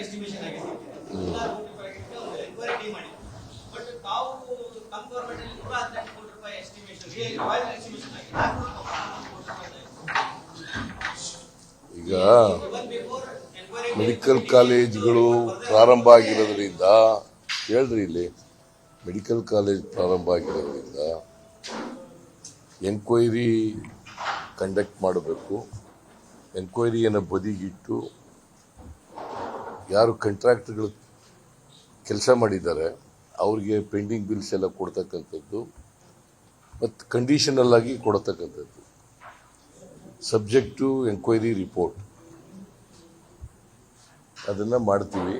Estimation ಆಗಿದೆ enquiry team ಮಾಡಿ but ತಾವು ತಮ್ಮ ಗವರ್ಮೆಂಟ್ ಅಲ್ಲಿ 118 ಕೋಟಿ ರೂಪಾಯಿ ಎಸ್ಟಿಮೇಷನ್ ರಿವೈಸ್ ಎಸ್ಟಿಮೇಷನ್ ಆಗಿದೆ ಈಗ ಮೆಡಿಕಲ್ ಕಾಲೇಜ್ಗಳು ಪ್ರಾರಂಭ ಆಗಿರೋದ್ರಿಂದ ಹೇಳ್ರಿ ಇಲ್ಲಿ ಮೆಡಿಕಲ್ ಕಾಲೇಜ್ ಪ್ರಾರಂಭ ಆಗಿರೋದ್ರಿಂದ ಎನ್ಕ್ವೈರಿ ಕಂಡಕ್ಟ್ ಮಾಡಬೇಕು. ಎನ್ಕ್ವೈರಿಯನ್ನು ಬದಿಗಿಟ್ಟು ಯಾರು ಕಾಂಟ್ರಾಕ್ಟ್ಗಳು ಕೆಲಸ ಮಾಡಿದ್ದಾರೆ ಅವ್ರಿಗೆ ಪೆಂಡಿಂಗ್ ಬಿಲ್ಸ್ ಎಲ್ಲ ಕೊಡ್ತಕ್ಕಂಥದ್ದು ಮತ್ತು ಕಂಡೀಷನಲ್ ಆಗಿ ಕೊಡತಕ್ಕಂಥದ್ದು ಸಬ್ಜೆಕ್ಟ್ ಟು ಎನ್ಕ್ವೈರಿ ರಿಪೋರ್ಟ್ ಅದನ್ನು ಮಾಡ್ತೀವಿ.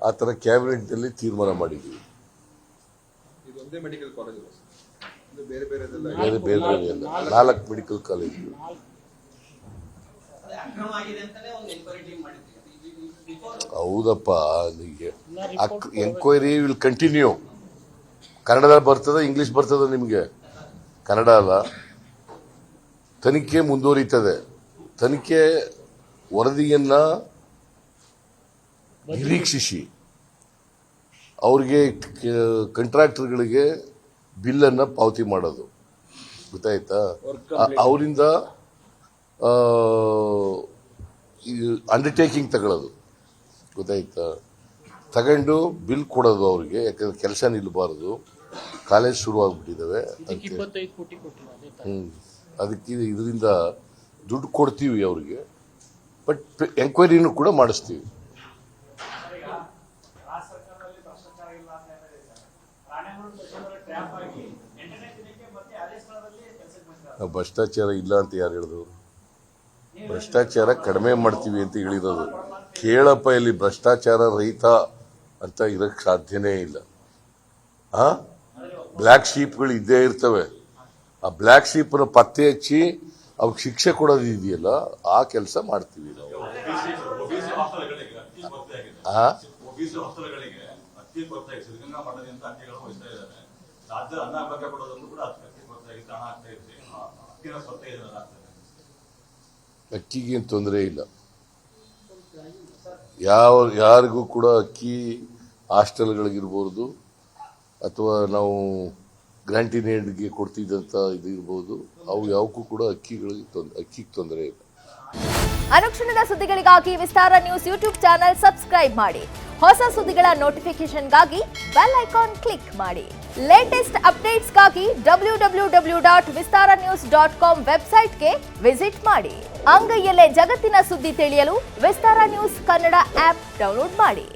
ಆ ಥರ ಕ್ಯಾಬಿನೆಟ್ನಲ್ಲಿ ತೀರ್ಮಾನ ಮಾಡಿದ್ದೀವಿ. ಮೆಡಿಕಲ್ ಕಾಲೇಜ್ ಬೇರೆ ಬೇರೆ ಎಲ್ಲ 4 ಮೆಡಿಕಲ್ ಕಾಲೇಜುಗಳು. ಹೌದಪ್ಪ, ಎನ್ಕ್ವೈರಿ ವಿಲ್ ಕಂಟಿನ್ಯೂ. ಕನ್ನಡದಲ್ಲಿ ಬರ್ತದ, ಇಂಗ್ಲಿಷ್ ಬರ್ತದ ನಿಮಗೆ? ಕನ್ನಡ ಅಲ್ಲ. ತನಿಖೆ ಮುಂದುವರಿತದೆ. ತನಿಖೆ ವರದಿಯನ್ನ ನಿರೀಕ್ಷಿಸಿ ಅವ್ರಿಗೆ ಕಾಂಟ್ರಾಕ್ಟರ್ಗಳಿಗೆ ಬಿಲ್ಲನ್ನು ಪಾವತಿ ಮಾಡೋದು ಗೊತ್ತಾಯ್ತಾ? ಅವರಿಂದ ಅಂಡರ್ಟೇಕಿಂಗ್ ತಗೊಳ್ಳೋದು ಗೊತ್ತಾಯ್ತಾ? ತಗೊಂಡು ಬಿಲ್ ಕೊಡೋದು ಅವ್ರಿಗೆ. ಯಾಕಂದ್ರೆ ಕೆಲಸ ನಿಲ್ಲಬಾರದು, ಕಾಲೇಜ್ ಶುರುವಾಗ್ಬಿಟ್ಟಿದ್ದಾವೆ. ಅದಕ್ಕೆ ಇದರಿಂದ ದುಡ್ಡು ಕೊಡ್ತೀವಿ ಅವ್ರಿಗೆ, ಬಟ್ ಎಂಕ್ವೈರಿನೂ ಕೂಡ ಮಾಡಿಸ್ತೀವಿ. ಭ್ರಷ್ಟಾಚಾರ ಇಲ್ಲ ಅಂತ ಯಾರು ಹೇಳಿದವರು? ಭ್ರಷ್ಟಾಚಾರ ಕಡಿಮೆ ಮಾಡ್ತೀವಿ ಅಂತ ಹೇಳಿರೋದು. ಕೇಳಪ್ಪ, ಇಲ್ಲಿ ಭ್ರಷ್ಟಾಚಾರ ರಹಿತ ಅಂತ ಇರಕ್ಕೆ ಸಾಧ್ಯನೇ ಇಲ್ಲ. ಬ್ಲ್ಯಾಕ್ ಶೀಪ್ಗಳು ಇದ್ದೇ ಇರ್ತವೆ. ಆ ಬ್ಲ್ಯಾಕ್ ಶೀಪ್ನ ಪತ್ತೆ ಹಚ್ಚಿ ಅವ್ರಿಗೆ ಶಿಕ್ಷೆ ಕೊಡೋದು ಇದೆಯಲ್ಲ, ಆ ಕೆಲಸ ಮಾಡ್ತೀವಿ ನಾವು. ಅಕ್ಕಿಗೇನು ತೊಂದರೆ ಇಲ್ಲ. ಯಾರಿಗೂ ಕೂಡ ಅಕ್ಕಿ ಹಾಸ್ಟೆಲ್ಗಳಿಗಿರ್ಬೋದು ಅಥವಾ ನಾವು ಗ್ರಾಂಟಿನೇಡ್ಗೆ ಕೊಡ್ತಿದ್ದಂಥ ಇದಿರ್ಬೋದು, ಅವು ಯಾವಕ್ಕೂ ಕೂಡ ಅಕ್ಕಿಗೆ ತೊಂದರೆ ಇಲ್ಲ. ಅನುಕ್ಷಣದ ಸುದ್ದಿಗಳಿಗಾಗಿ ವಿಸ್ತಾರ ನ್ಯೂಸ್ ಯೂಟ್ಯೂಬ್ ಚಾನೆಲ್ ಸಬ್ಸ್ಕ್ರೈಬ್ ಮಾಡಿ. ಹೊಸ ಸುದ್ದಿಗಳ ನೋಟಿಫಿಕೇಶನ್ಗಾಗಿ ಬೆಲ್ ಐಕಾನ್ ಕ್ಲಿಕ್ ಮಾಡಿ. ಲೇಟೆಸ್ಟ್ ಅಪ್ಡೇಟ್ಸ್ಗಾಗಿ www.vistaranews.com ವೆಬ್ಸೈಟ್ಗೆ ವಿಸಿಟ್ ಮಾಡಿ. ಅಂಗೈಯಲ್ಲೇ ಜಗತ್ತಿನ ಸುದ್ದಿ ತಿಳಿಯಲು ವಿಸ್ತಾರ ನ್ಯೂಸ್ ಕನ್ನಡ ಆಪ್ ಡೌನ್ಲೋಡ್ ಮಾಡಿ.